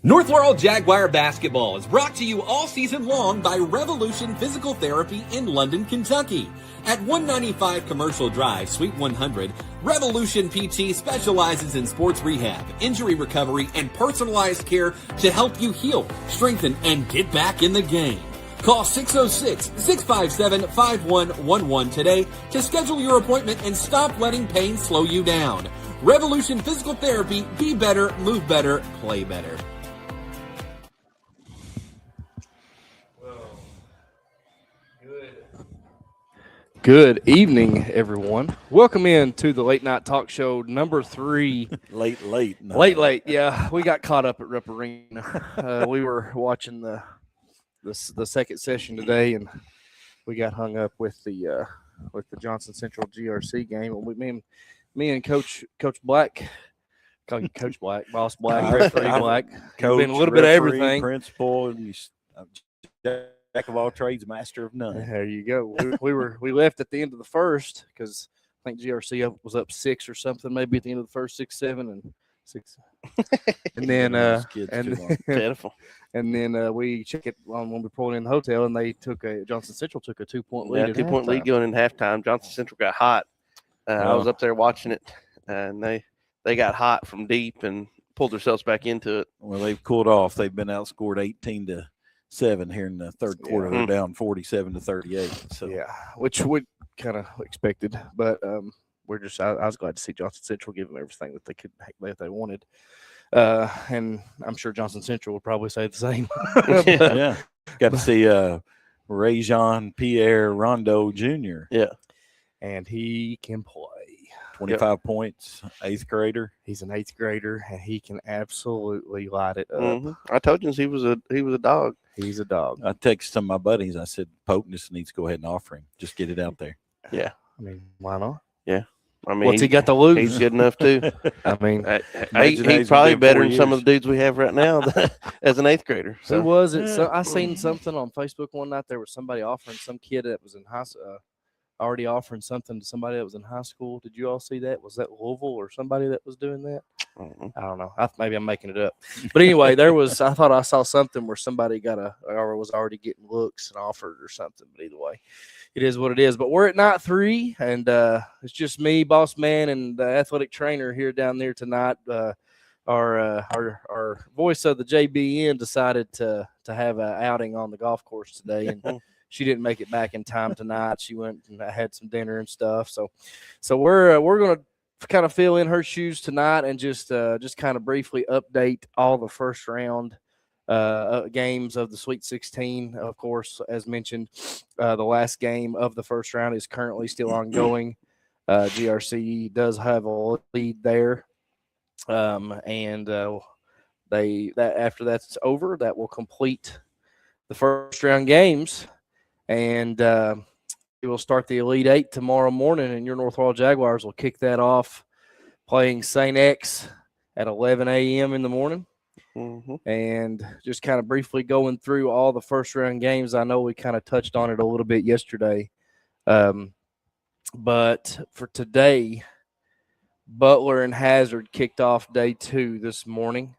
North Laurel Jaguar basketball is brought to you all season long by Revolution Physical Therapy in London, Kentucky. At 195 Commercial Drive, Suite 100, Revolution PT specializes in sports rehab, injury recovery, and personalized care to help you heal, strengthen, and get back in the game. Call 606-657-5111 today to schedule your appointment and stop letting pain slow you down. Revolution Physical Therapy, be better, move better, play better. Good evening, everyone. Welcome in to the Late Night Talk Show number 3. Late. Yeah, we got caught up at Rep Arena. We were watching the second session today, and we got hung up with the Johnson Central GRC game. And me and Coach Black, call you Coach Black, Boss Black, Referee Black. Coach, been a little bit of everything. Principal, and jack of all trades, master of none. There you go. We left at the end of the first because I think GRC was up 6 or something, maybe at the end of the first 6-7 and 6. And then Pitiful. And then we check it when we pulled in the hotel, and they Johnson Central took a 2-point lead. Yeah, 2-point lead going in halftime. Johnson Central got hot. I was up there watching it, and they got hot from deep and pulled themselves back into it. Well, they've cooled off. They've been outscored 18-7 here in the third quarter. They're down 47-38. So yeah, which we kind of expected, but I was glad to see Johnson Central give them everything that they wanted. And I'm sure Johnson Central would probably say the same. yeah. Got to see Rajon Pierre Rondo Jr. Yeah. And he can play. 25 points, 8th grader. He's an 8th grader, and he can absolutely light it up. Mm-hmm. I told you he was a dog. He's a dog. I texted some of my buddies. I said, Pope just needs to go ahead and offer him. Just get it out there. Yeah. I mean, why not? Yeah. I mean, what's he got to lose? He's good enough too. I mean, he's probably better than some of the dudes we have right now as an 8th grader. So. Who was it? So I seen something on Facebook one night. There was somebody offering some kid that was in high school. Already offering something to somebody that was in high school. Did you all see that? Was that Louisville or somebody that was doing that? I don't know. Maybe I'm making it up. But anyway, I thought I saw something where somebody was already getting looks and offered or something. But either way, it is what it is. But we're at night 3, and it's just me, Boss Man, and the athletic trainer here down there tonight. Our voice of the JBN decided to have an outing on the golf course today, and she didn't make it back in time tonight. She went and had some dinner and stuff. So we're going to kind of fill in her shoes tonight and just kind of briefly update all the first round games of the Sweet 16. Of course, as mentioned, the last game of the first round is currently still ongoing. GRC does have a lead there, and after that's over, that will complete the first round games. And we will start the Elite 8 tomorrow morning, and your North Laurel Jaguars will kick that off playing St. X at 11 a.m. in the morning. Mm-hmm. And just kind of briefly going through all the first-round games. I know we kind of touched on it a little bit yesterday. But for today, Butler and Hazard kicked off day 2 this morning.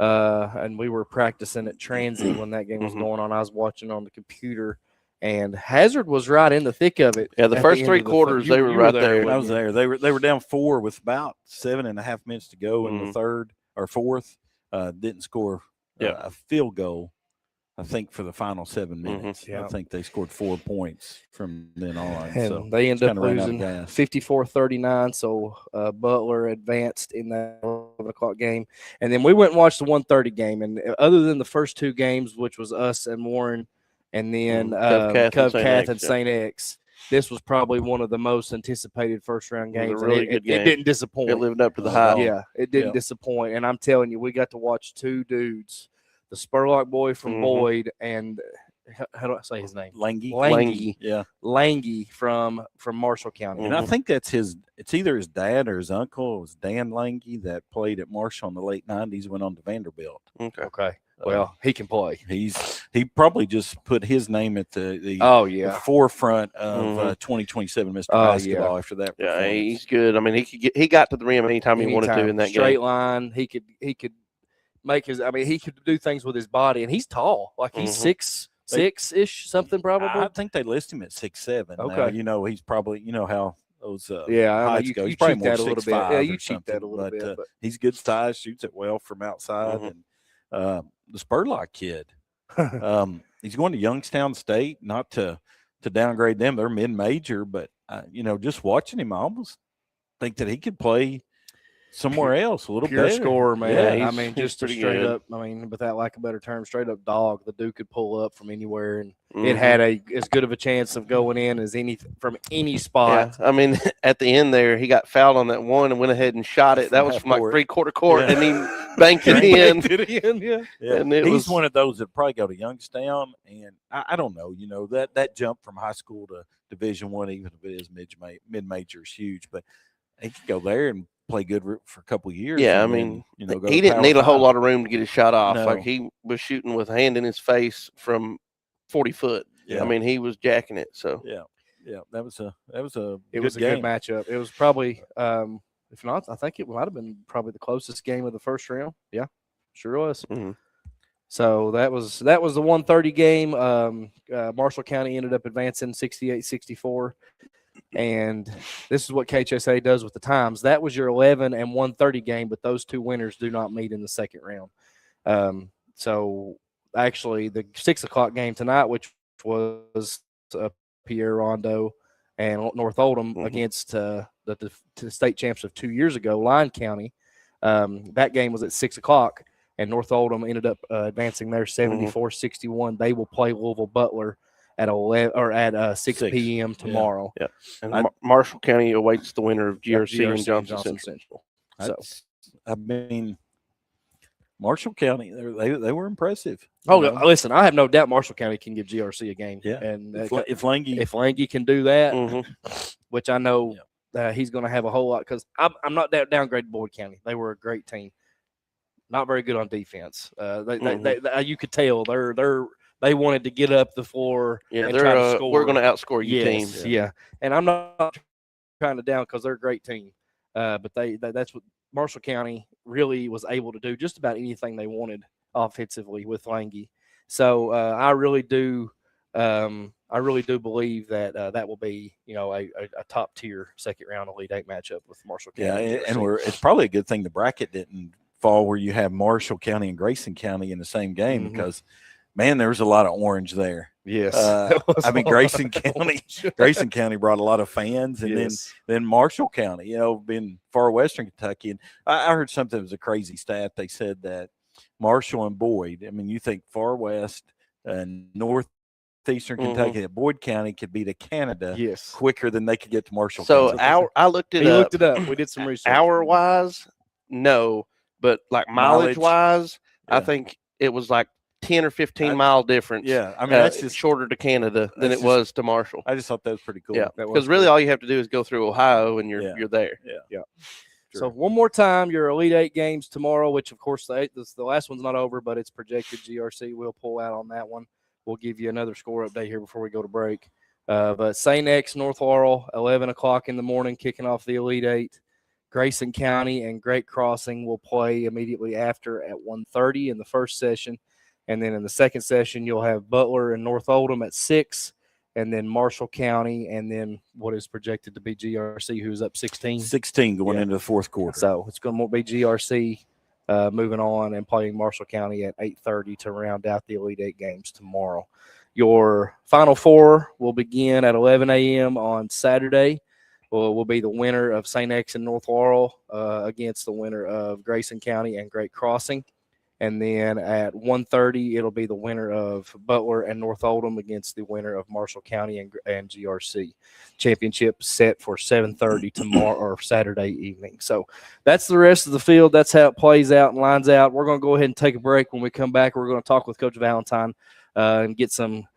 And we were practicing at Transy when that game was going on. I was watching on the computer. And Hazard was right in the thick of it. Yeah, the first 3 quarters, they were right there. I was there. They were down 4 with about 7.5 minutes to go in the third or fourth. Didn't score a field goal, I think, for the final 7 minutes. I think they scored 4 points from then on. And so they ended up losing 54-39. So Butler advanced in that 11 o'clock game. And then we went and watched the 1:30 game. And other than the first 2 games, which was us and Warren, and then Cub Cath and St. X. This was probably one of the most anticipated first-round games. It was a really good game. It didn't disappoint. It lived up to the hype. Yeah, it didn't disappoint. And I'm telling you, we got to watch 2 dudes, the Spurlock boy from Boyd and how do I say his name? Langy. Yeah. Langy from Marshall County. And I think it's either his dad or his uncle. It was Dan Langy that played at Marshall in the late 90s, went on to Vanderbilt. Okay. Well, he can play. He probably just put his name at the forefront of 2027 Mr. Basketball after that. Yeah, he's good. I mean, he got to the rim anytime he wanted to in that straight game. Line. He could make his. I mean, he could do things with his body, and he's tall. Like he's 6'6" ish, something probably. I think they list him at 6'7". Okay. Now, he's probably how those heights go. You He's probably cheat more that a little 6'5" bit. Yeah, you or cheat something. that a little bit. But he's good size, shoots it well from outside, and the Spurlock kid. He's going to Youngstown State. Not to downgrade them; they're mid-major, but just watching him, I almost think that he could play somewhere else a little pure better. scorer, man. Yeah, I mean, just a straight up. I mean, without lack of a better term, straight up dog. The dude could pull up from anywhere, and it had as good of a chance of going in as from any spot. Yeah. I mean, at the end there, he got fouled on that one and went ahead and shot it. That was from like 3/4 court, and he banked it in. Yeah. And he's one of those that probably go to Youngstown, and I don't know. That jump from high school to Division I, even if it is mid-major, is huge. But he could go there and play good for a couple of years. Yeah, I mean, he didn't need a whole lot of room to get his shot off. No. Like he was shooting with a hand in his face from 40 foot. Yeah. I mean, he was jacking it. So yeah, that was a good matchup. It was probably, if not, I think it might have been probably the closest game of the first round. Yeah, sure was. Mm-hmm. So that was the 1:30 game. Marshall County ended up advancing 68-64. And this is what KHSA does with the times. That was your 11 and 1:30 game, but those two winners do not meet in the second round. So actually, the 6 o'clock game tonight, which was Pierre Rondo and North Oldham against the state champs of 2 years ago, Lyon County. That game was at 6 o'clock, and North Oldham ended up advancing there 74-61. They will play Louisville Butler at 6 p.m. tomorrow. Yeah. And Marshall County awaits the winner of GRC and Johnson Central. So, I mean, Marshall County, they were impressive. Listen, I have no doubt Marshall County can give GRC a game. Yeah. And if Lange can do that, which I know he's going to have a whole lot, because I'm not downgrading Boyd County. They were a great team. Not very good on defense. You could tell they wanted to get up the floor and try to score. We're going to outscore you teams. Yeah. And I'm not trying to down, because they're a great team. But that's what Marshall County really was able to do, just about anything they wanted offensively with Lange. So I really do believe that that will be a top tier second round Elite Eight matchup with Marshall County. Yeah, and it's probably a good thing the bracket didn't fall where you have Marshall County and Grayson County in the same game, because man, there was a lot of orange there. Yes. I mean, Grayson County brought a lot of fans, and then Marshall County, being far western Kentucky. And I heard something that was a crazy stat. They said that Marshall and Boyd, I mean, you think far west and northeastern Kentucky, that Boyd County could be to Canada quicker than they could get to Marshall County. So I looked it up. He looked it up. We did some research. Hour-wise, no. But like mileage-wise, I think it was like 10 or 15 mile difference. Yeah, I mean, that's just shorter to Canada than it was to Marshall. I just thought that was pretty cool. Yeah, because really all you have to do is go through Ohio and you're there. Yeah. So one more time, your Elite Eight games tomorrow, which of course the last one's not over, but it's projected GRC will pull out on that one. We'll give you another score update here before we go to break. But St. X, North Laurel, 11 o'clock in the morning, kicking off the Elite Eight. Grayson County and Great Crossing will play immediately after at 1:30 in the first session. And then in the second session, you'll have Butler and North Oldham at 6, and then Marshall County, and then what is projected to be GRC, who's up 16. 16 going into the fourth quarter. So it's going to be GRC moving on and playing Marshall County at 8:30 to round out the Elite Eight games tomorrow. Your Final Four will begin at 11 a.m. on Saturday. Will be the winner of St. X and North Laurel against the winner of Grayson County and Great Crossing. And then at 1:30, it'll be the winner of Butler and North Oldham against the winner of Marshall County and GRC. Championship set for 7:30 tomorrow or Saturday evening. So that's the rest of the field. That's how it plays out and lines out. We're going to go ahead and take a break. When we come back, we're going to talk with Coach Valentine and get some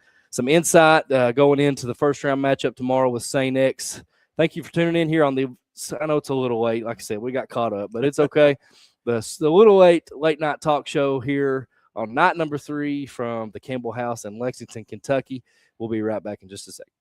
insight going into the first round matchup tomorrow with St. X. Thank you for tuning in here on I know it's a little late. Like I said, we got caught up, but it's okay. The little late night talk show here on night number 3 from the Campbell House in Lexington, Kentucky. We'll be right back in just a second.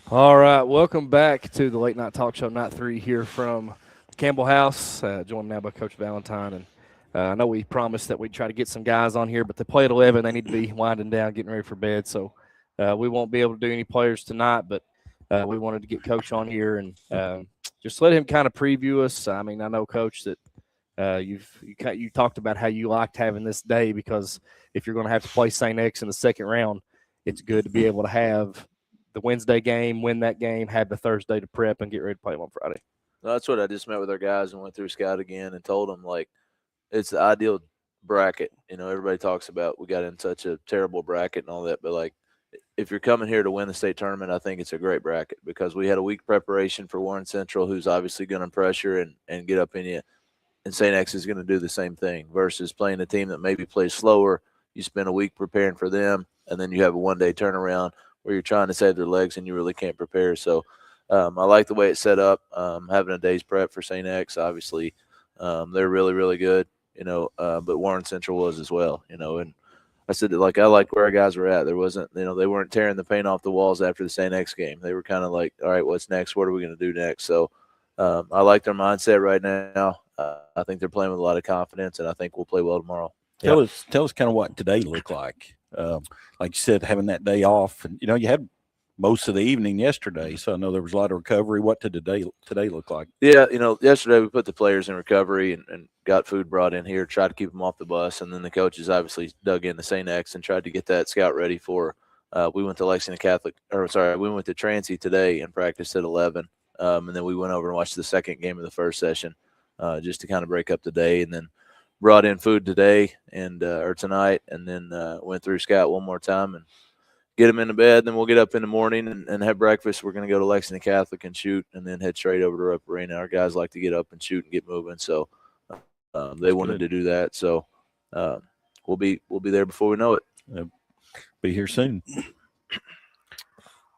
All right, welcome back to the Late Night Talk Show, Night 3 here from Campbell House, joined now by Coach Valentine. And I know we promised that we'd try to get some guys on here, but they play at 11. They need to be winding down, getting ready for bed. So we won't be able to do any players tonight, but we wanted to get Coach on here and just let him kind of preview us. I mean, I know, Coach, that you talked about how you liked having this day because if you're going to have to play St. X in the second round, it's good to be able to have the Wednesday game, win that game, have the Thursday to prep and get ready to play them on Friday. That's what I just met with our guys and went through scout again and told them, like, it's the ideal bracket. You know, everybody talks about we got in such a terrible bracket and all that, but, like, if you're coming here to win the state tournament, I think it's a great bracket because we had a week preparation for Warren Central, who's obviously going to pressure and get up in you, and St. X is going to do the same thing versus playing a team that maybe plays slower. You spend a week preparing for them, and then you have a one-day turnaround where you're trying to save their legs and you really can't prepare. So I like the way it's set up. Having a day's prep for St. X, obviously, they're really, really good, you know, but Warren Central was as well, you know, and I said that, like, I like where our guys were at. There wasn't, you know, they weren't tearing the paint off the walls after the St. X game. They were kind of like, all right, what's next? What are we going to do next? So I like their mindset right now. I think they're playing with a lot of confidence, and I think we'll play well tomorrow. Tell us kind of what today looked like. Like you said, having that day off, and you know, you had most of the evening yesterday, so I know there was a lot of recovery. What did today look like? Yeah, you know, yesterday we put the players in recovery and got food brought in here, tried to keep them off the bus, and then the coaches obviously dug into St. X and tried to get that scout ready for. We went to Lexington Catholic, we went to Transy today and practiced at 11, and then we went over and watched the second game of the first session, just to kind of break up the day, and then brought in food today and or tonight, and then went through scout one more time and get them into bed. Then we'll get up in the morning and have breakfast. We're going to go to Lexington Catholic and shoot, and then head straight over to Rupp Arena. Our guys like to get up and shoot and get moving, so they wanted to do that. So we'll be there before we know it. Be here soon.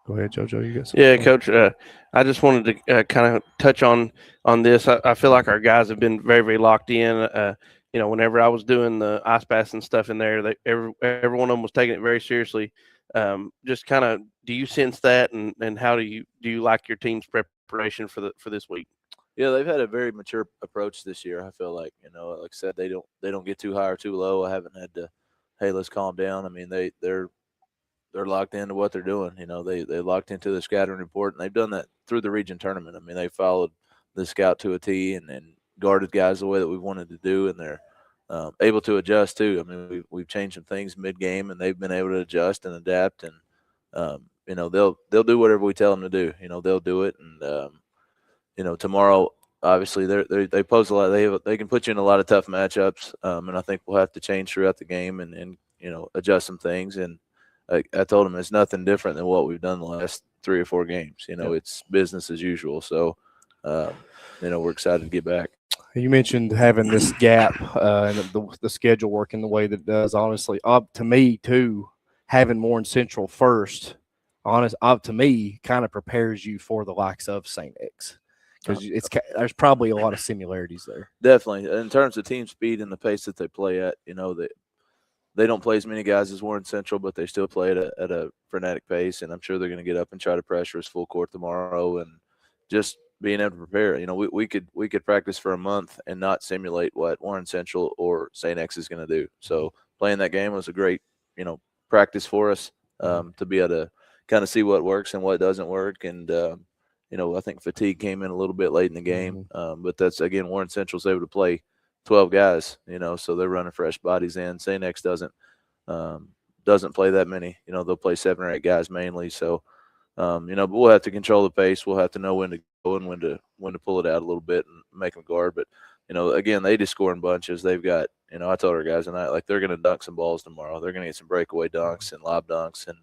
Go ahead, JoJo. You guys. Yeah, Coach. I just wanted to kind of touch on this. I feel like our guys have been very, very locked in. You know, whenever I was doing the ice baths and stuff in there, every one of them was taking it very seriously. Just kind of, do you sense that, and how do you like your team's preparation for this week? Yeah, they've had a very mature approach this year. I feel like, you know, like I said, they don't get too high or too low. I haven't had to, hey, let's calm down. I mean, they're locked into what they're doing. You know, they locked into the scouting report, and they've done that through the region tournament. I mean, they followed the scout to a T and guarded guys the way that we wanted to do, and they're able to adjust too. I mean, we've changed some things mid-game, and they've been able to adjust and adapt, and you know, they'll do whatever we tell them to do. You know, they'll do it, and you know, tomorrow, obviously, they pose a lot. They can put you in a lot of tough matchups, and I think we'll have to change throughout the game and you know, adjust some things. And I told them it's nothing different than what we've done the last 3 or 4 games. You know, It's business as usual. So, you know, we're excited to get back. You mentioned having this gap and the schedule working the way that it does. Honestly, up to me too, having Warren Central first, up to me, kind of prepares you for the likes of St. X because there's probably a lot of similarities there. Definitely, in terms of team speed and the pace that they play at, you know, they don't play as many guys as Warren Central, but they still play at a frenetic pace, and I'm sure they're going to get up and try to pressure us full court tomorrow, and just being able to prepare. You know, we could practice for a month and not simulate what Warren Central or St. X is going to do. So playing that game was a great, you know, practice for us to be able to kind of see what works and what doesn't work. And, you know, I think fatigue came in a little bit late in the game, but that's, again, Warren Central's able to play 12 guys, you know, so they're running fresh bodies in. St. X doesn't play that many. You know, they'll play 7 or 8 guys mainly. So, you know, but we'll have to control the pace. We'll have to know when to go and when to pull it out a little bit and make them guard. But, you know, again, they just score in bunches. They've got, you know, I told our guys tonight, like, they're going to dunk some balls tomorrow. They're going to get some breakaway dunks and lob dunks. And,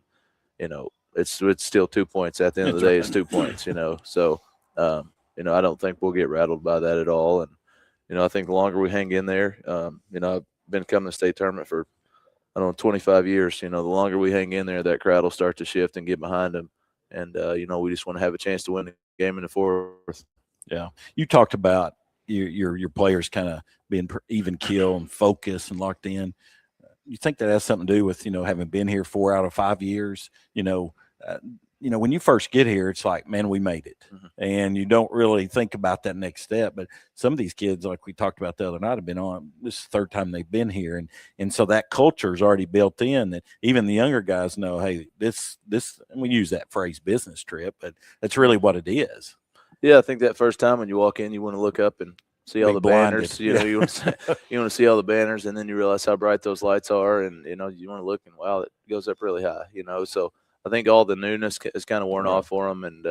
you know, it's still 2 points. At the end of the day, it's 2 points, you know. So, you know, I don't think we'll get rattled by that at all. And, you know, I think the longer we hang in there, you know, I've been coming to the state tournament for, I don't know, 25 years. You know, the longer we hang in there, that crowd will start to shift and get behind them. And, you know, we just want to have a chance to win the game in the fourth. Yeah. You talked about your players kind of being even keel and focused and locked in. You think that has something to do with, you know, having been here 4 out of 5 years, you know, when you first get here, it's like, man, we made it. Mhm. And you don't really think about that next step. But some of these kids, like we talked about the other night, have been on this is the third time they've been here. And so that culture is already built in that even the younger guys know, hey, this, and we use that phrase business trip, but that's really what it is. Yeah, I think that first time when you walk in, you want to look up and see all the banners. Blinded. You want to see all the banners, and then you realize how bright those lights are, and you want to look and wow, it goes up really high. So I think all the newness is kind of worn off for them, and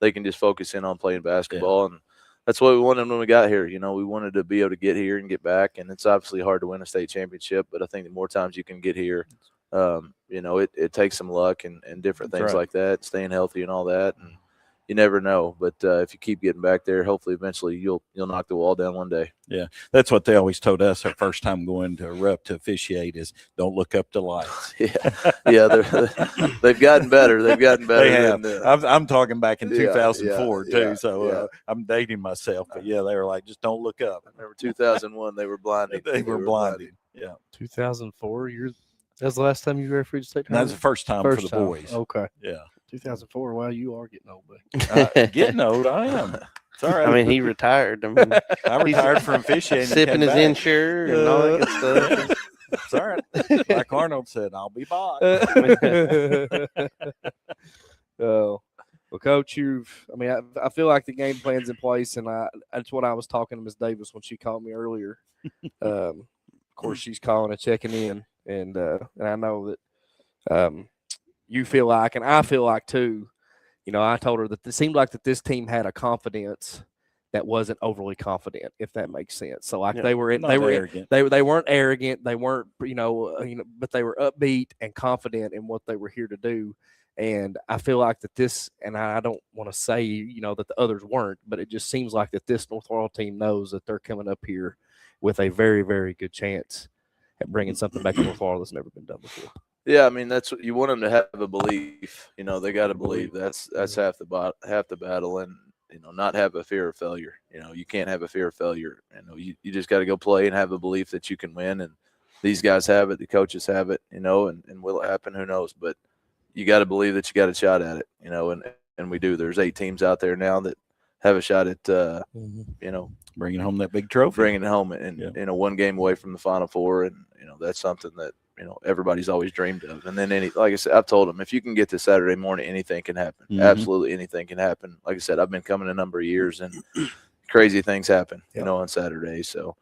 they can just focus in on playing basketball, and that's what we wanted when we got here. We wanted to be able to get here and get back, and it's obviously hard to win a state championship, but I think the more times you can get here, it takes some luck and different things like that, staying healthy and all that, and you never know. But if you keep getting back there, hopefully eventually you'll knock the wall down one day. Yeah, that's what they always told us our first time going to Rupp to officiate is don't look up the lights. They've gotten better. They've gotten better. They have. I'm talking back in 2004 too, so I'm dating myself. But they were like, just don't look up. I remember 2001, they were blinded. They were blinded. Yeah. 2004. That's the last time you refereed state tournament? That was the first time for the boys. Okay. Yeah. 2004. Wow, you are getting old, buddy. Getting old, I am. It's all right. I mean, he retired. I retired from officiating. Sipping his insure and all that good stuff. It's all right. Like Arnold said, I'll be back. Well, Coach, I feel like the game plan's in place, and that's what I was talking to Ms. Davis when she called me earlier. Of course, she's calling and checking in, and I know that you feel like, and I feel like too. I told her that it seemed like that this team had a confidence that wasn't overly confident, if that makes sense. So they weren't arrogant. They weren't, but they were upbeat and confident in what they were here to do. And I feel like that this, and I don't want to say, that the others weren't, but it just seems like that this North Laurel team knows that they're coming up here with a very, very good chance at bringing something back to North Laurel that's never been done before. Yeah, I mean, that's what you want them to have a belief. They got to believe. That's half the battle, and not have a fear of failure. You can't have a fear of failure. You just got to go play and have a belief that you can win. And these guys have it, the coaches have it. And will it happen? Who knows? But you got to believe that you got a shot at it. And we do. There's 8 teams out there now that have a shot at bringing home that big trophy, bringing it home, and one game away from the Final Four, and that's something that. Everybody's always dreamed of. And then like I said, I've told them, if you can get to Saturday morning, anything can happen. Mm-hmm. Absolutely anything can happen. Like I said, I've been coming a number of years, and crazy things happen, on Saturday. So,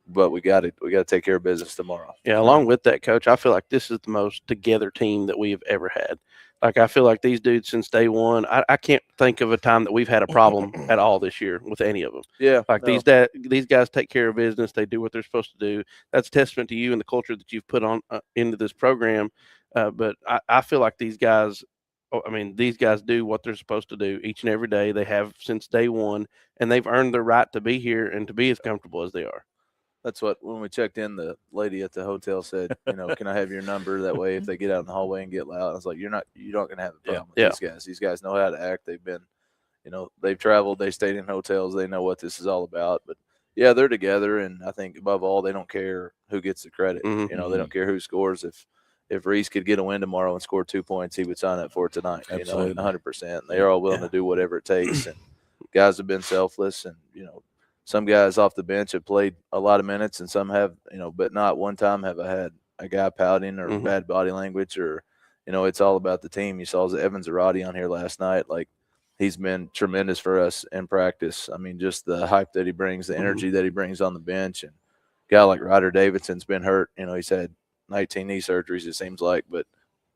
but we got to take care of business tomorrow. Yeah. Along with that, Coach, I feel like this is the most together team that we have ever had. Like, I feel like these dudes since day one, I can't think of a time that we've had a problem at all this year with any of them. Yeah. Like these guys take care of business. They do what they're supposed to do. That's a testament to you and the culture that you've put on into this program. But I feel like these guys do what they're supposed to do each and every day. They have since day one, and they've earned the right to be here and to be as comfortable as they are. That's what, when we checked in, the lady at the hotel said, can I have your number? That way, if they get out in the hallway and get loud, I was like, you're not going to have a problem with these guys. These guys know how to act. They've been, they've traveled, they stayed in hotels. They know what this is all about. But yeah, they're together. And I think above all, they don't care who gets the credit. Mm-hmm. They don't care who scores. If Reese could get a win tomorrow and score 2 points, he would sign up for it tonight. Absolutely. 100%. They are all willing to do whatever it takes. And guys have been selfless, and, some guys off the bench have played a lot of minutes, and some have, but not one time have I had a guy pouting or bad body language, or, it's all about the team. You saw Evan Zarate on here last night. Like, he's been tremendous for us in practice. I mean, just the hype that he brings, the energy that he brings on the bench. And a guy like Ryder Davidson's been hurt. He's had 19 knee surgeries, it seems like, but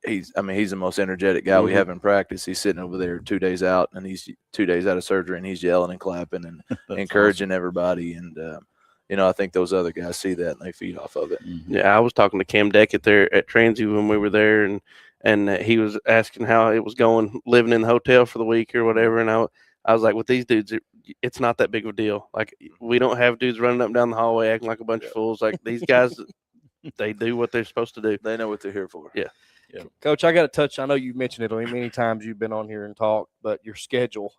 he's the most energetic guy we have in practice. He's sitting over there 2 days out, and he's 2 days out of surgery, and he's yelling and clapping and encouraging everybody. And, I think those other guys see that and they feed off of it. Mm-hmm. Yeah. I was talking to Cam Deckett there at Transy when we were there, and he was asking how it was going living in the hotel for the week or whatever. And I was like, with these dudes, it's not that big of a deal. Like, we don't have dudes running up and down the hallway acting like a bunch of fools. Like, these guys, they do what they're supposed to do. They know what they're here for. Yeah. Yeah. Coach, I got to touch. I know you've mentioned it many times. You've been on here and talked, but your schedule,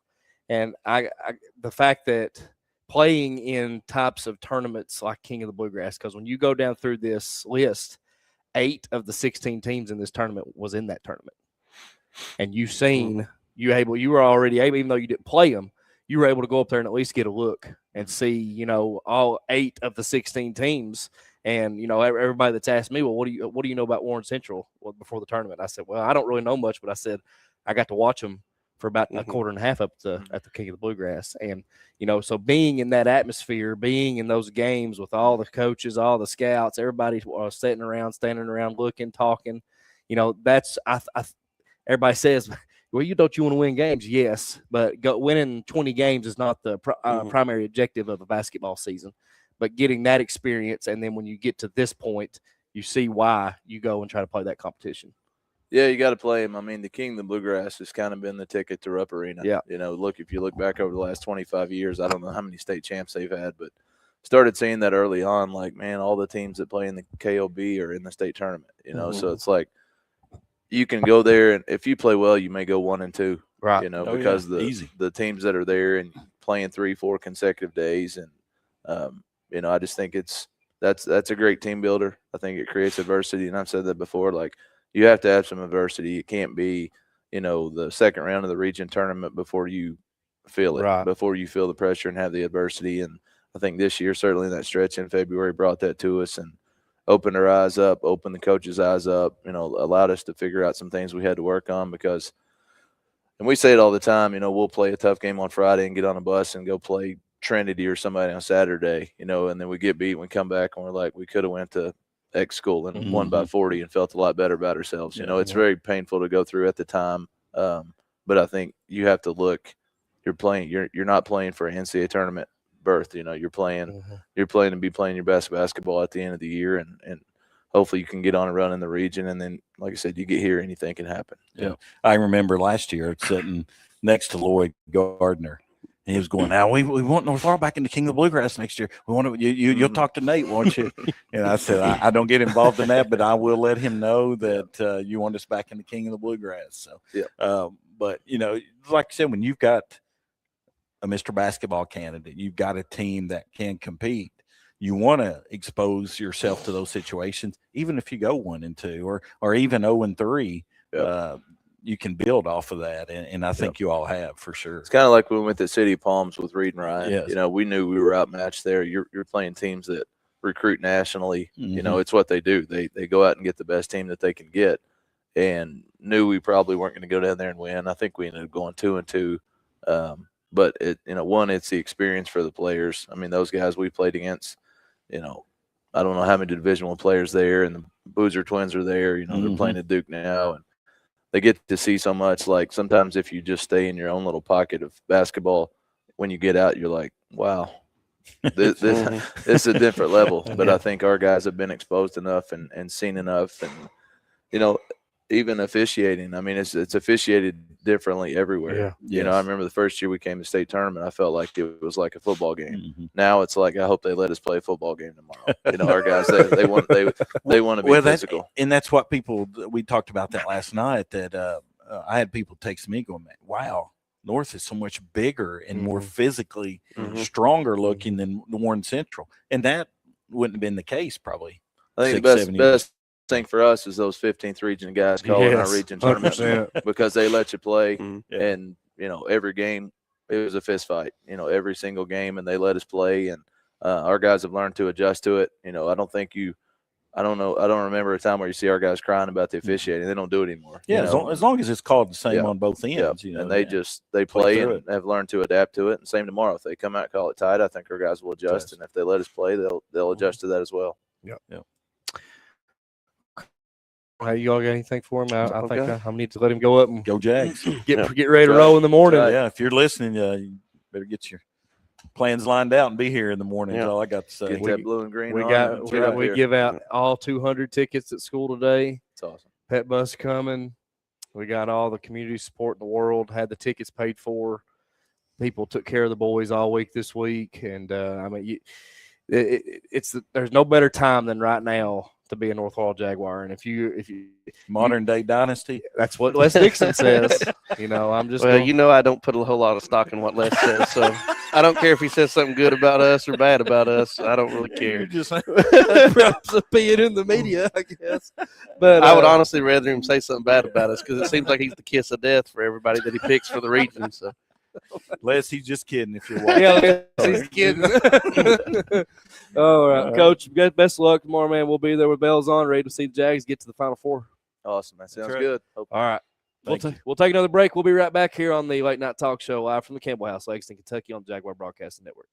and the fact that playing in types of tournaments like King of the Bluegrass, because when you go down through this list, 8 of the 16 teams in this tournament was in that tournament. and you were already able, even though you didn't play them, you were able to go up there and at least get a look and see, all 8 of the 16 teams. And, everybody that's asked me, well, what do you know about Warren Central before the tournament? I said, well, I don't really know much, but I said, I got to watch them for about a quarter and a half up at the King of the Bluegrass. And, so being in that atmosphere, being in those games with all the coaches, all the scouts, everybody standing around, looking, talking, everybody says, well, you want to win games? Yes, but winning 20 games is not the primary objective of a basketball season. But getting that experience, and then when you get to this point, you see why you go and try to play that competition. Yeah, you got to play them. I mean, the King of the Bluegrass has kind of been the ticket to Rupp Arena. Yeah. If you look back over the last 25 years, I don't know how many state champs they've had, but started seeing that early on, like, man, all the teams that play in the KOB are in the state tournament, So it's like you can go there, and if you play well, you may go 1-2, right? Because the teams that are there and playing 3-4 consecutive days. And, I just think that's a great team builder. I think it creates adversity, and I've said that before, like, you have to have some adversity. It can't be, the second round of the region tournament before you feel it, right, before you feel the pressure and have the adversity. And I think this year, certainly that stretch in February brought that to us and opened our eyes up, opened the coaches' eyes up, allowed us to figure out some things we had to work on because – and we say it all the time, we'll play a tough game on Friday and get on a bus and go play Trinity or somebody on Saturday, and then we get beat and we come back and we're like, we could have went to X school and won by 40 and felt a lot better about ourselves. It's very painful to go through at the time. But I think you have to look, you're not playing for an NCAA tournament berth. You're playing to be playing your best basketball at the end of the year. And hopefully you can get on a run in the region. And then, like I said, you get here, anything can happen. Yeah. I remember last year sitting next to Lloyd Gardner. And he was going, now we want North Laurel back in the King of the Bluegrass next year. We want to, you'll talk to Nate, won't you? And I said, I don't get involved in that, but I will let him know that you want us back in the King of the Bluegrass. So, but like I said, when you've got a Mr. Basketball candidate, you've got a team that can compete. You want to expose yourself to those situations, even if you go 1-2 or even 0-3. You can build off of that, and I think you all have for sure. It's kind of like when we went to City Palms with Reed and Ryan. Yes. We knew we were outmatched there. You're playing teams that recruit nationally. It's what they do. They go out and get the best team that they can get, and knew we probably weren't going to go down there and win. I think we ended up going 2-2. But it's the experience for the players. I mean, those guys we played against. I don't know how many Division I players there, and the Boozer twins are there. They're playing at Duke now, and they get to see so much. Like sometimes if you just stay in your own little pocket of basketball, when you get out, you're like, wow, this is a different level. But I think our guys have been exposed enough and seen enough. And, even officiating, I mean, it's officiated differently everywhere. I remember the first year we came to state tournament, I felt like it was like a football game. Now it's like, I hope they let us play a football game tomorrow. Our guys, they want to be physical. And that's what we talked about that last night, that I had people text me going, wow, North is so much bigger and more physically stronger looking than Warren Central. And that wouldn't have been the case probably. I think the best thing for us is those 15th region guys calling our region tournament because they let you play. And every game it was a fist fight, every single game, and they let us play, and our guys have learned to adjust to it. I don't remember a time where you see our guys crying about the officiating. They don't do it anymore. As long as it's called the same on both ends. And they play and have learned to adapt to it. And same tomorrow, if they come out and call it tight, I think our guys will adjust. And if they let us play, they'll adjust to that as well. Hey, you all got anything for him? I think I need to let him go up and go Jags. Get ready to roll in the morning. Yeah, if you're listening, you better get your plans lined out and be here in the morning. That's all I got to say. Get that blue and green. We give out all 200 tickets at school today. It's awesome. Pet bus coming. We got all the community support in the world. Had the tickets paid for. People took care of the boys all week this week, and there's no better time than right now to be a North Hall Jaguar. And if you modern day dynasty, that's what Les Dixon says. I'm just I don't put a whole lot of stock in what Les says, so I don't care if he says something good about us or bad about us. I don't really care. You're just perhaps being in the media, I guess. But I would honestly rather him say something bad about us because it seems like he's the kiss of death for everybody that he picks for the region. So. Les, he's just kidding. If you're watching, Yeah, he's kidding. All right, Coach. Best of luck tomorrow, man. We'll be there with bells on, ready to see the Jags get to the Final Four. Awesome. That sounds right. good. All right. We'll take another break. We'll be right back here on the Late Night Talk Show live from the Campbell House, Lexington, Kentucky, on the Jaguar Broadcasting Network.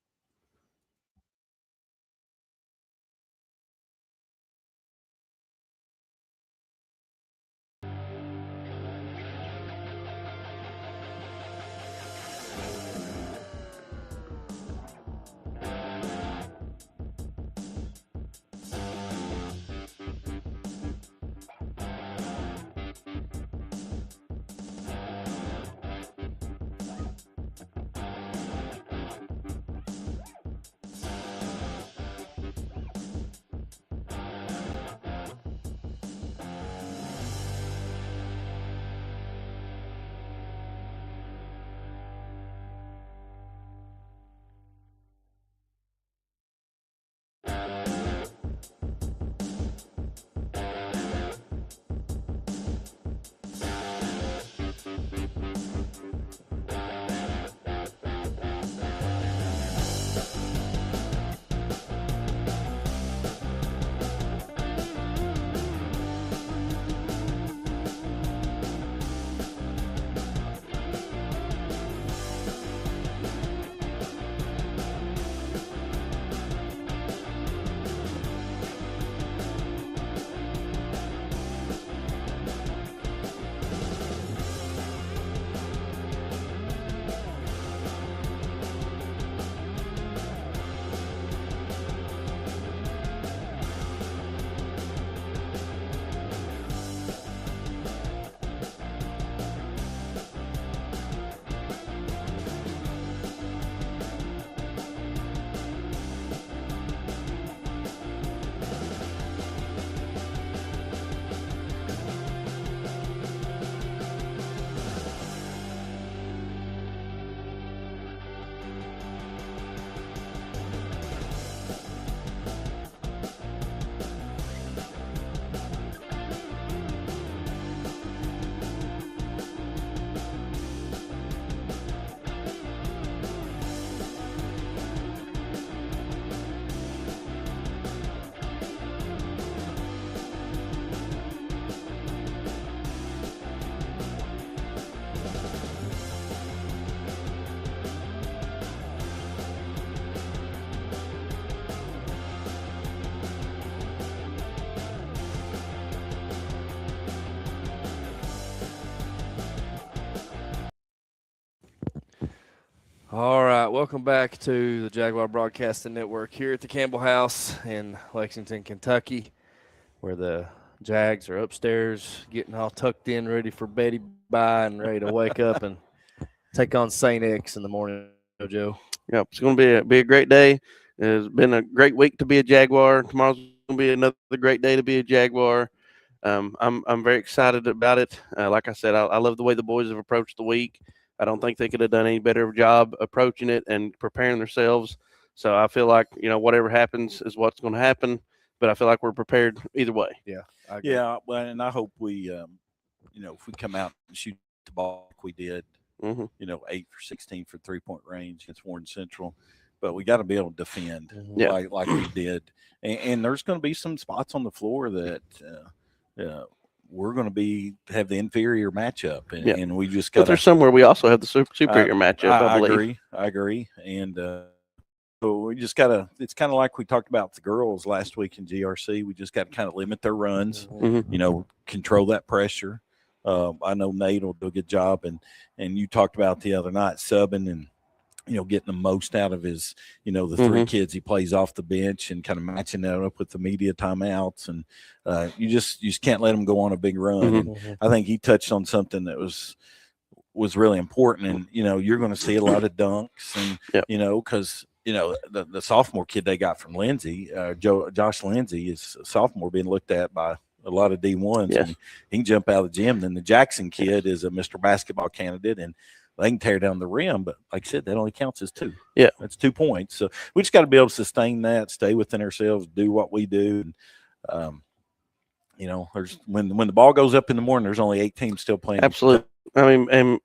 All right, welcome back to the Jaguar Broadcasting Network here at the Campbell House in Lexington, Kentucky, where the Jags are upstairs getting all tucked in, ready for Betty Bye and ready to wake up and take on St. X in the morning, Joe. Yep, it's going to be a great day. It's been a great week to be a Jaguar. Tomorrow's going to be another great day to be a Jaguar. I'm very excited about it. Like I said, I love the way the boys have approached the week. I don't think they could have done any better of a job approaching it and preparing themselves. So I feel like, whatever happens is what's going to happen, but I feel like we're prepared either way. Yeah. Yeah. Well, and I hope we, if we come out and shoot the ball like we did, 8 for 16 for 3-point range against Warren Central, but we got to be able to defend like we did. And there's going to be some spots on the floor that, we're going to have the inferior matchup, and we just got. But there's somewhere we also have the superior matchup. I believe. I agree, and so we just got to. It's kind of like we talked about the girls last week in GRC. We just got to kind of limit their runs. Control that pressure. I know Nate will do a good job, and you talked about the other night subbing and. Getting the most out of his, the three kids he plays off the bench and kind of matching that up with the media timeouts. And you just can't let him go on a big run. And I think he touched on something that was really important. And, you're going to see a lot of dunks and, because the sophomore kid they got from Lindsay, Josh Lindsay, is a sophomore being looked at by a lot of D1s. Yes. And he can jump out of the gym. Then the Jackson kid is a Mr. Basketball candidate, and they can tear down the rim. But like I said, that only counts as 2. Yeah. That's 2 points. So we just got to be able to sustain that, stay within ourselves, do what we do. And, there's when the ball goes up in the morning, there's only 8 teams still playing. Absolutely. I mean, and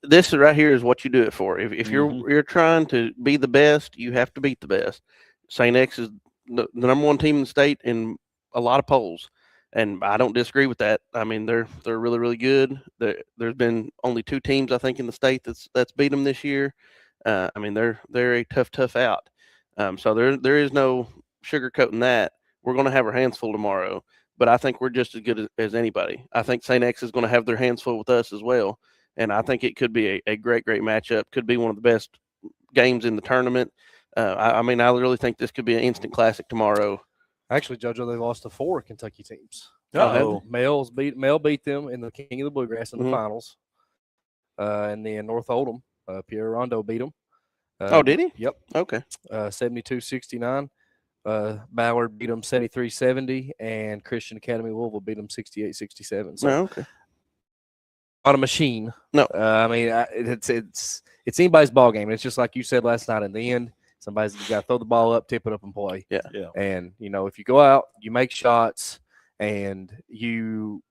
this right here is what you do it for. If you're trying to be the best, you have to beat the best. St. X is the number 1 team in the state in a lot of polls, and I don't disagree with that. I mean, they're really, really good. There's been only 2 teams I think in the state that's beat them this year. I mean, they're a tough out. So there is no sugarcoating that. We're going to have our hands full tomorrow, but I think we're just as good as anybody. I think St. X is going to have their hands full with us as well. And I think it could be a great matchup. Could be one of the best games in the tournament. I mean, I really think this could be an instant classic tomorrow. Actually, JoJo, they lost to 4 Kentucky teams. Uh-oh. Mel beat them in the King of the Bluegrass in the finals. And then North Oldham, Pierre Rondo beat them. Oh, did he? Yep. Okay. 72-69. Ballard beat them 73-70, and Christian Academy Louisville beat them 68-67. So, okay. Not a machine. No. I mean, it's anybody's ball game. It's just like you said last night. In the end, you got to throw the ball up, tip it up, and play. Yeah. And if you go out, you make shots, and here's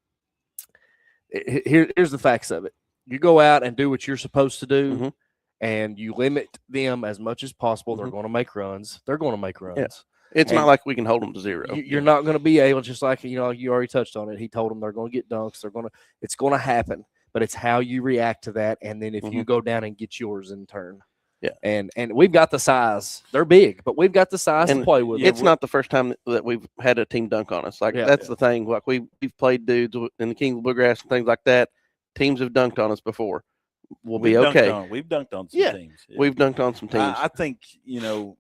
the facts of it. You go out and do what you're supposed to do, and you limit them as much as possible. They're going to make runs. They're going to make runs. Yeah. It's not like we can hold them to 0. You're not going to be able, just like you already touched on it. He told them they're going to get dunks. It's going to happen. But it's how you react to that, and then if you go down and get yours in turn. Yeah. And we've got the size. They're big, but we've got the size to play with. It's not the first time that we've had a team dunk on us. That's the thing. Like we've played dudes in the King of the Bluegrass and things like that. Teams have dunked on us before. We've be okay. We've dunked on some teams. Yeah. We've dunked on some teams. I think, a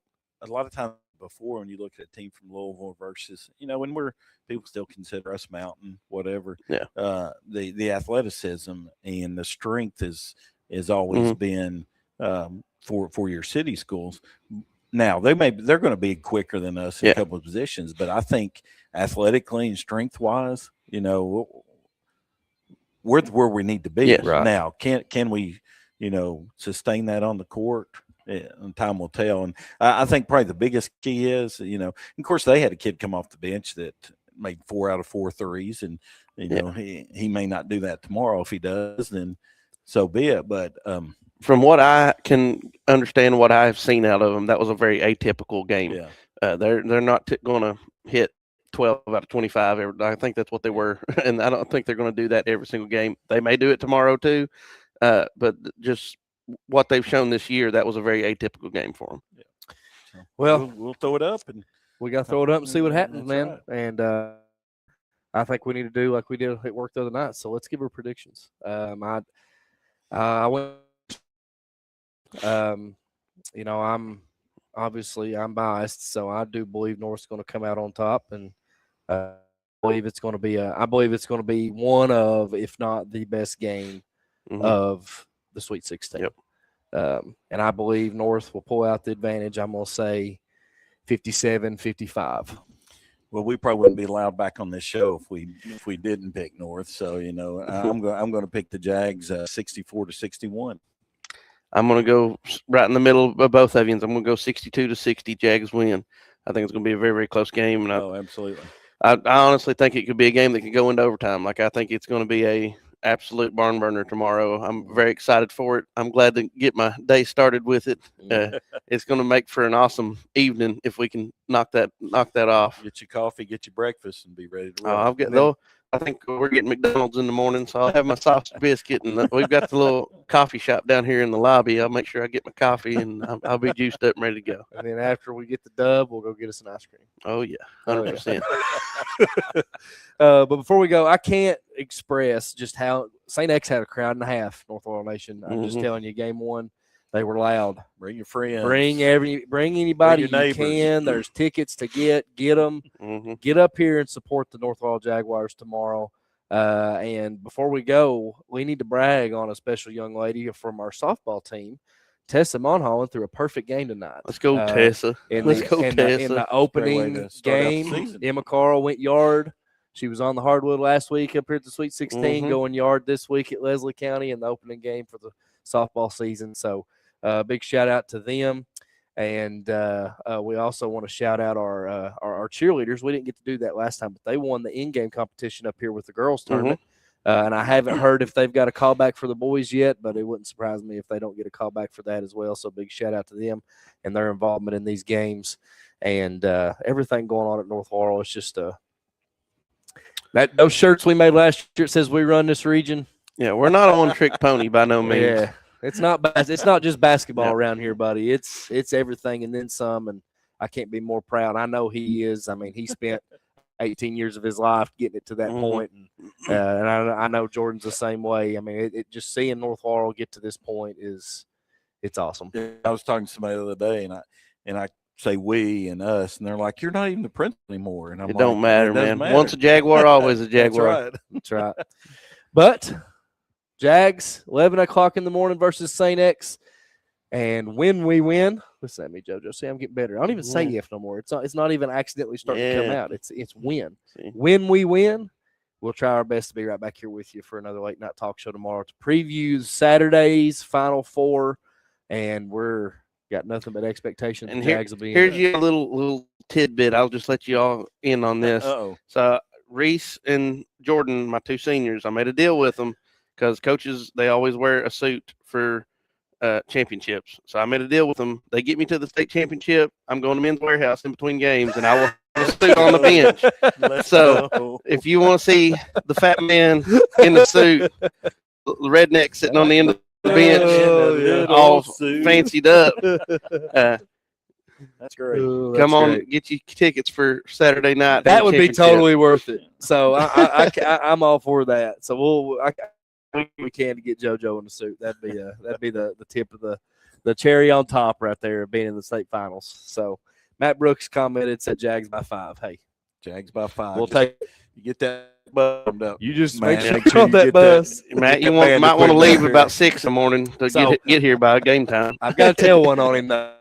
lot of times before when you look at a team from Louisville versus, when people still consider us mountain, whatever. Yeah. The athleticism and the strength has always been for your city schools. Now they're going to be quicker than us in a couple of positions, but I think athletically and strength wise, we're where we need to be. Yes, right. Now, can we, sustain that on the court? And time will tell. And I think probably the biggest key is, of course, they had a kid come off the bench that made 4 out of 4 threes, and he may not do that tomorrow. If he does, then so be it. But from what I can understand, what I've seen out of them, that was a very atypical game. Yeah. They're not going to hit 12 out of 25. I think that's what they were, and I don't think they're going to do that every single game. They may do it tomorrow too, but just what they've shown this year, that was a very atypical game for them. Yeah. So well, we'll throw it up, and we got to throw it up and see what happens, man. Right. And I think we need to do like we did at work the other night. So let's give our predictions. I went. I'm biased, so I do believe North's going to come out on top, and I believe it's going to be one of, if not the best game of the Sweet 16. Yep. And I believe North will pull out the advantage. I'm going to say 57-55. Well, we probably wouldn't be allowed back on this show if we didn't pick North. So I'm going to pick the Jags 64-61. I'm going to go right in the middle of both of you. I'm going to go 62-60. Jags win. I think it's going to be a very, very close game. And absolutely. I honestly think it could be a game that could go into overtime. Like, I think it's going to be a absolute barn burner tomorrow. I'm very excited for it. I'm glad to get my day started with it. It's going to make for an awesome evening if we can knock that off. Get your coffee, get your breakfast, and be ready to roll. I think we're getting McDonald's in the morning, so I'll have my sausage biscuit, and we've got the little coffee shop down here in the lobby. I'll make sure I get my coffee, and I'll be juiced up and ready to go. And then after we get the dub, we'll go get us an ice cream. Oh, yeah, 100%. But before we go, I can't express just how St. X had a crowd and a half, North Oil Nation. I'm just telling you, game one, they were loud. Bring your friends. Bring anybody you can. There's tickets to get them. Get up here and support the North Oil Jaguars tomorrow. And before we go, we need to brag on a special young lady from our softball team. Tessa Monholland threw a perfect game tonight. Let's go, Tessa. In Tessa. the opening game, Emma Carl went yard. She was on the hardwood last week up here at the Sweet 16, going yard this week at Leslie County in the opening game for the softball season. So big shout out to them. And we also want to shout out our cheerleaders. We didn't get to do that last time, but they won the in-game competition up here with the girls tournament. And I haven't heard if they've got a call back for the boys yet, but it wouldn't surprise me if they don't get a call back for that as well. So big shout out to them and their involvement in these games and everything going on at North Laurel. It's just those shirts we made last year, it says we run this region. Yeah, we're not a one-trick pony by no means. Yeah, it's not just basketball around here, buddy. It's everything and then some, and I can't be more proud. I know he is. I mean, he spent 18 years of his life getting it to that point, and I know Jordan's the same way. I mean, it just seeing North Laurel get to this point it's awesome. I was talking to somebody the other day, and I say we and us, and they're like, "You're not even the principal anymore." And I'm it don't matter, man. Once a Jaguar, always a Jaguar. That's right. But Jags, 11 o'clock in the morning versus St. X. And when we win, listen at me, JoJo. See, I'm getting better. I don't even say if no more. It's not even accidentally starting to come out. It's win. See? When we win, we'll try our best to be right back here with you for another late night talk show tomorrow to preview Saturday's Final Four. And we're got nothing but expectations. And Jags will be here's your little tidbit. I'll just let you all in on this. So Reese and Jordan, my two seniors, I made a deal with them because coaches, they always wear a suit for championships. So I made a deal with them. They get me to the state championship. I'm going to Men's Warehouse in between games, and I will have a suit on the bench. So if you want to see the fat man in the suit, the redneck sitting on the end of the bench, all fancied up. That's great. Come on, get you tickets for Saturday night. That would be totally worth it. So I'm all for that. So we can to get JoJo in the suit. That'd be the tip of the cherry on top right there of being in the state finals. So Matt Brooks commented, said Jags by 5. Hey, Jags by 5. We'll take you get that bummed up. You just Man, make sure on that bus. Matt, you might want to leave about 6 in the morning to get here by game time. I've got to tell one on him though.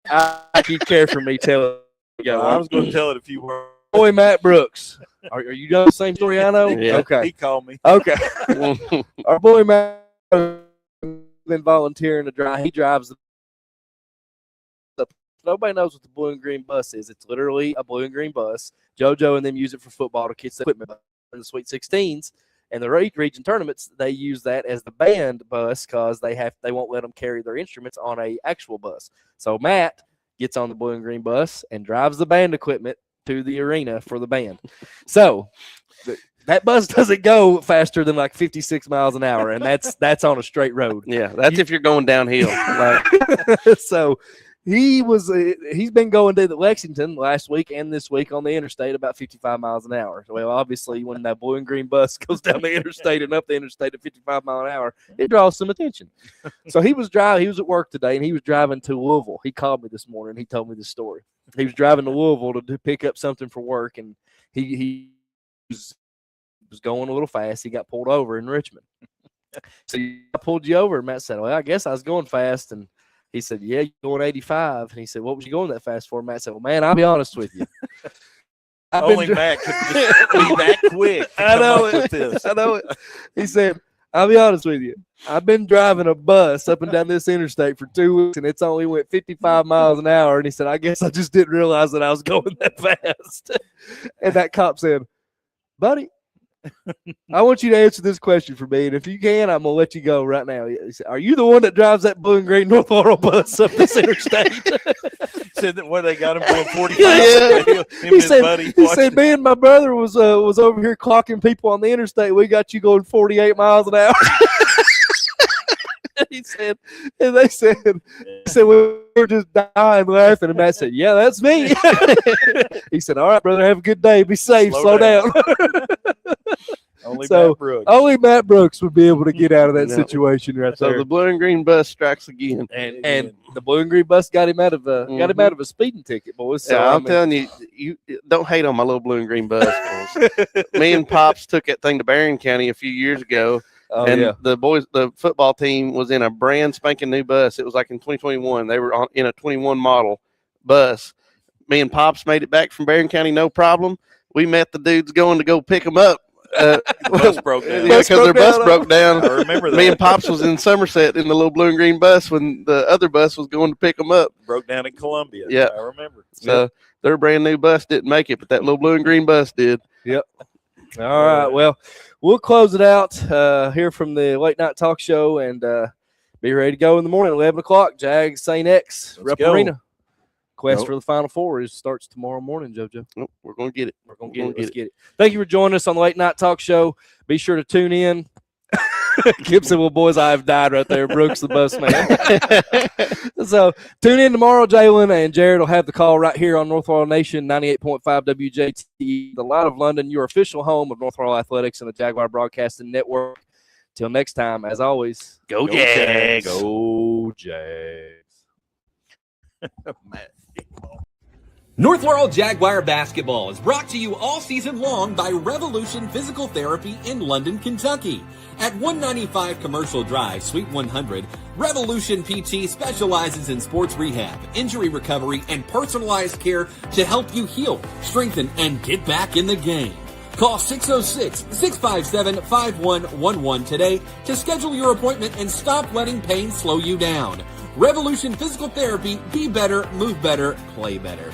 I keep care for me. Tell it. I was going to tell it if you were. Boy, Matt Brooks. Are you done the same story I know? Yeah. Okay. He called me. Okay. Our boy Matt been volunteering to drive. He drives the. Nobody knows what the blue and green bus is. It's literally a blue and green bus. JoJo and them use it for football to kids the equipment in the Sweet 16s. And the region tournaments, they use that as the band bus because they won't let them carry their instruments on a actual bus. So Matt gets on the blue and green bus and drives the band equipment to the arena for the band. So that bus doesn't go faster than like 56 miles an hour, and that's on a straight road. Yeah, that's if you're going downhill. So he's been going to the Lexington last week and this week on the interstate about 55 miles an hour. Well, obviously, when that blue and green bus goes down the interstate and up the interstate at 55 miles an hour, it draws some attention. So he was at work today, and he was driving to Louisville. He called me this morning. He told me this story. He was driving to Louisville to pick up something for work, and he was going a little fast. He got pulled over in Richmond. So I pulled you over, and Matt said, well, I guess I was going fast, and he said, yeah, you're going 85. And he said, what was you going that fast for? Matt said, well, man, I'll be honest with you. Only Matt could just be that quick. I know it. He said, I'll be honest with you. I've been driving a bus up and down this interstate for 2 weeks, and it's only went 55 miles an hour. And he said, I guess I just didn't realize that I was going that fast. And that cop said, buddy, I want you to answer this question for me, and if you can, I'm going to let you go right now. He said, are you the one that drives that blue and green North Laurel bus up this interstate? Said that where they got him going 45. Yeah. He said, me and my brother was over here clocking people on the interstate. We got you going 48 miles an hour. He said, and they said, we were just dying laughing. And Matt said, yeah, that's me. He said, all right, brother, have a good day. Be safe. Slow down. Only Matt Brooks would be able to get out of that situation right there. So the blue and green bus strikes again. And the blue and green bus got him out of a speeding ticket, boys. So, I'm telling you don't hate on my little blue and green bus. Me and Pops took that thing to Barron County a few years ago, And the football team was in a brand spanking new bus. It was like in 2021. They were in a 21 model bus. Me and Pops made it back from Barron County, no problem. We met the dudes going to go pick them up. Bus broke down. Yeah, because their bus broke down. I remember that. Me and Pops was in Somerset in the little blue and green bus when the other bus was going to pick them up. Broke down in Columbia. Yeah, I remember. So their brand new bus didn't make it, but that little blue and green bus did. Yep. All right. Well, we'll close it out here from the late night talk show and be ready to go in the morning at 11 o'clock. Jags, St. X, Rep Arena. Quest for the Final Four starts tomorrow morning, JoJo. Nope, we're going to get it. We're going to get it. Let's get it. Thank you for joining us on the Late Night Talk Show. Be sure to tune in. Gibson, well, boys, I have died right there. Brooks, the bus man. So tune in tomorrow. Jalen and Jared will have the call right here on North Royal Nation, 98.5 WJT, the Light of London, your official home of North Royal Athletics and the Jaguar Broadcasting Network. Till next time, as always, go Jags. Go Jags. North Laurel Jaguar basketball is brought to you all season long by Revolution Physical Therapy in London, Kentucky. At 195 Commercial Drive, Suite 100, Revolution PT specializes in sports rehab, injury recovery, and personalized care to help you heal, strengthen, and get back in the game. Call 606-657-5111 today to schedule your appointment and stop letting pain slow you down. Revolution Physical Therapy, be better, move better, play better.